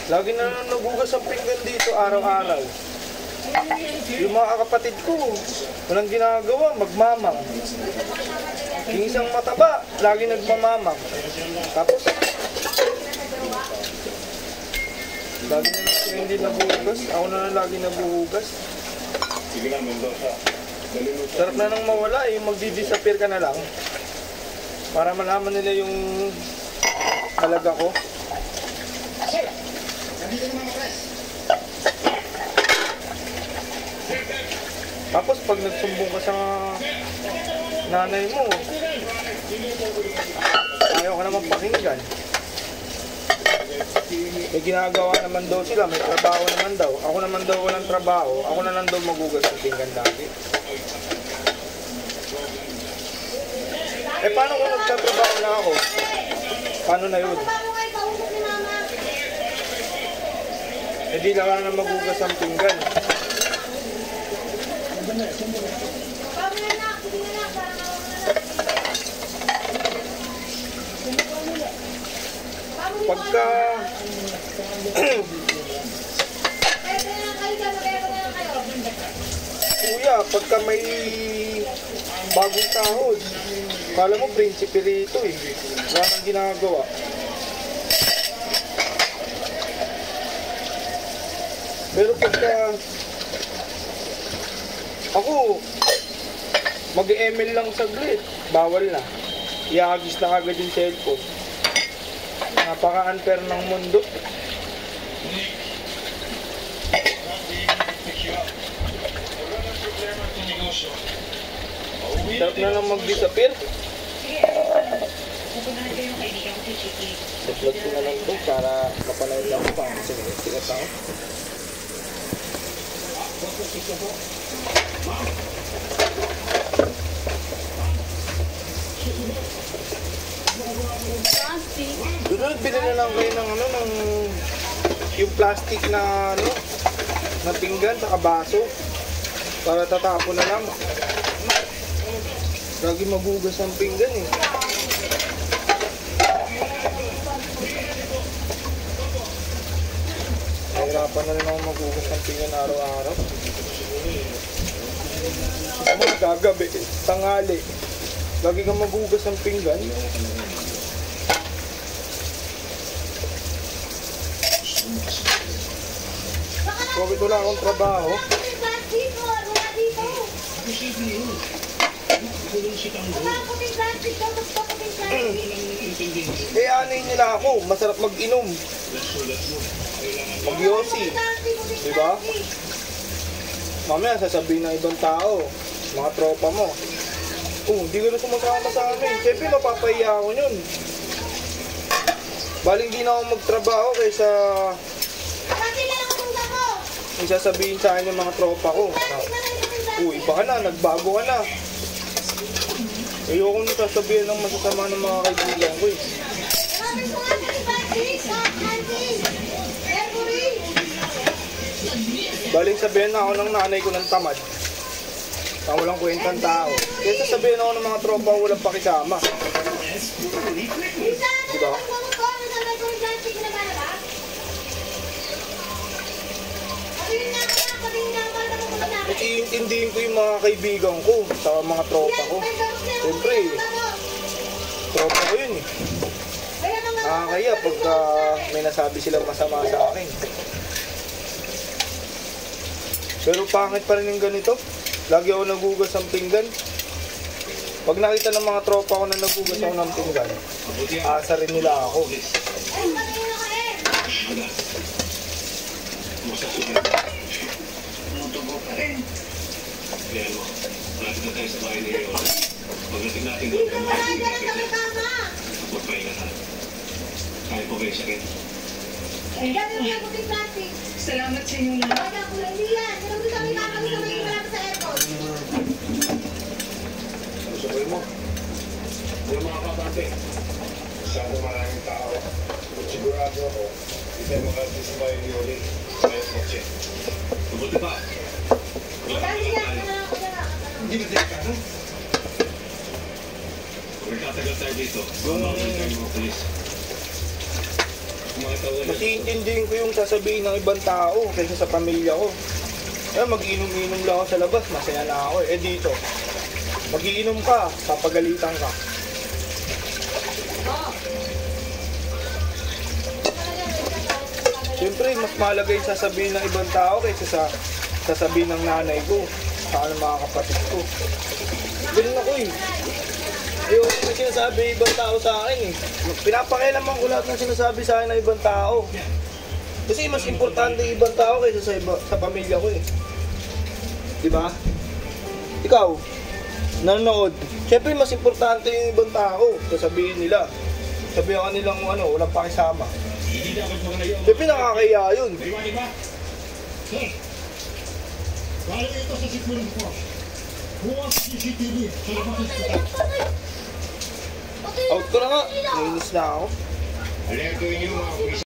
Lagi na nagugas ang pinggan dito araw-araw. Yung mga kapatid ko, walang ginagawa, magmamang. Yung isang mataba, lagi nagmamamang. Tapos, lagi na lang sila hindi nabuhugas. Ako na lang lagi nabuhugas. Sarap na nang mawala, yung magdi-disappear ka na lang. Para malaman nila yung halaga ko. Tapos pag nagsumbong ka sa nanay mo, ayaw ka naman pakinggan. May ginagawa naman daw sila, may trabaho naman daw. Ako naman daw walang trabaho, ako na lang daw magugas ng pinggan lagi. Eh paano kung nagtatrabaho na ako? Paano na yun? Eh di lang na magugas ang pinggan. Pagka kuya, pagka may bagong sahod, kala mo prinsipe rito eh. Wala nang ginagawa. Pero pagka ako, mag-email lang saglit, bawal na. Iagis na agad yung cellphone. Napaka-unfair ng mundo. Sarap na lang mag-disappear. Upload ko na lang ito para mapanood lang pa. Sige, sikat ako. Doon binili na lang kayo ng ano, ng yung plastic na ano, na pinggan sa baso para tatapon na lang. Lagi magugas ang pinggan eh. Nahirapan na rin ako magugas ang pinggan araw-araw. Gagabi, tanghali. Lagi kang magugas ang pinggan. Bakit wala akong trabaho? Eh, anay nila ako. Masarap mag-inom. Mag-yosi. Diba? Mamaya sasabihin ng ibang tao, mga tropa mo, hindi ka na sumasama sa amin. Siyempre, mapapahiya ako yun. Baling di na ako magtrabaho kaysa may sasabihin sa akin yung mga tropa ko na, iba ka na, nagbago ka na. Ayoko nung sasabihin ng masasama ng mga kaibigan ko eh. Baling sabihin na ako ng nanay ko ng tamad. Ang walang kwentang tao. Kaya sasabihin ako ng mga tropa ko walang pakisama. Diba? Iintindihin ko yung mga kaibigan ko sa mga tropa ko. Siyempre, tropa ko yun eh. Nakakaya pagka may nasabi silang masama sa akin. Pero pangit pa rin yung ganito. Lagi ako nagugas ng pinggan. Pag nakita ng mga tropa ko na nagugas ako ng pinggan, asa rin nila ako. Kaya mo, malapit na tayo sa bahay ni Rio. Pagdating natin doon, magpahinga ka. Kaya po kayo sakit. Salamat sa inyo lahat. Sabay mo. Yung mga kapante, masyado maraming tao. Sigurado ako, hindi tayo makarating sa bahay ni Oli. Ngayong kotse. Mabuti pa. Hindi ba delikado? Kung nagtatagal tayo dito, mamawin tayo ng mga polis. mga tawanan. Mas iintindihin ko yung sasabihin ng ibang tao kaysa sa pamilya ko. Eh, mag-inom-inom lang ako sa labas, masaya na ako eh. Eh dito, mag-iinom ka, papagalitan ka. Siyempre, mas mahalaga yung sasabihin ng ibang tao kaysa sa sasabihin ng nanay ko, sa ng mga kapatid ko. Ganun ako eh. Ayoko na sinasabi ng ibang tao sa akin eh. Pinapakialaman ko lahat ng sinasabi sa akin ng ibang tao. Kasi mas importante yung ibang tao kaysa sa pamilya ko eh. Diba? Ikaw, nanonood. Siyempre mas importante yung ibang tao. Sasabihin nila. Sabihin ka nilang walang pakisama. Hindi dapat mga ngayon. Siyempre nakakaya yun. Iwan iba. Hey! Balik ito sa security force. Buwag CCTV sa labas ng hospital. Out ko na nga. Nainis na ako. Alertuin niyo mga